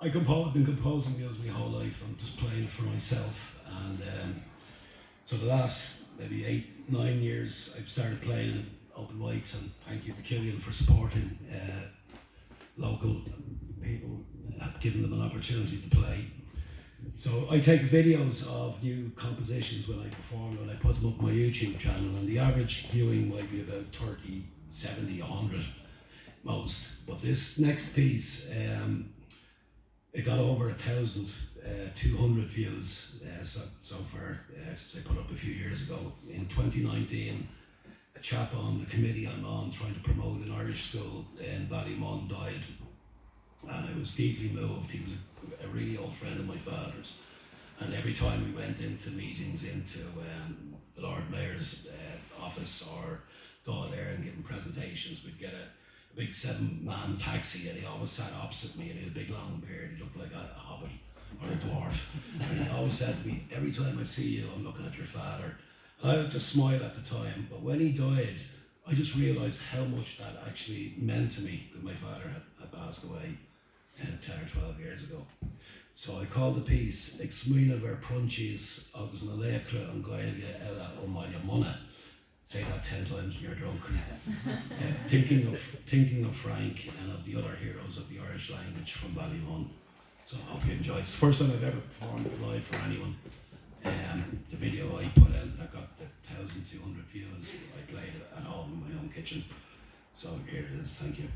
I've been composing music my whole life. I'm just playing it for myself, and so the last maybe 8, 9 years, I've started playing open mics, and thank you to Killian for supporting local people, giving them an opportunity to play. So I take videos of new compositions when I perform, and I put them up on my YouTube channel, and the average viewing might be about 30, 70, 100 most. But this next piece, it got over 1,200 views so far since I put up a few years ago. In 2019, a chap on the committee I'm on trying to promote an Irish school in Ballymun died, and I was deeply moved. He was a really old friend of my father's, and every time we went into meetings, into the Lord Mayor's office or Dáil Éireann giving presentations, we'd get a big 7-man taxi, and he always sat opposite me, and he had a big long beard. He looked like a hobbit or a dwarf, and he always said to me, every time I see you, I'm looking at your father. And I would just smile at the time, but when he died, I just realised how much that actually meant to me, that my father had passed away 10 or 12 years ago. So I called the piece Ag smaoineamh ver prunchís agus na léacra an Gaeilge eile ó Maile Muna. Say that 10 times when you're drunk. Thinking of Frank and of the other heroes of the Irish language from Ballymun. So I hope you enjoyed. It's the first time I've ever performed live for anyone. The video I put out that got the 1,200 views, I played it at home in my own kitchen. So here it is. Thank you.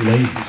Ladies and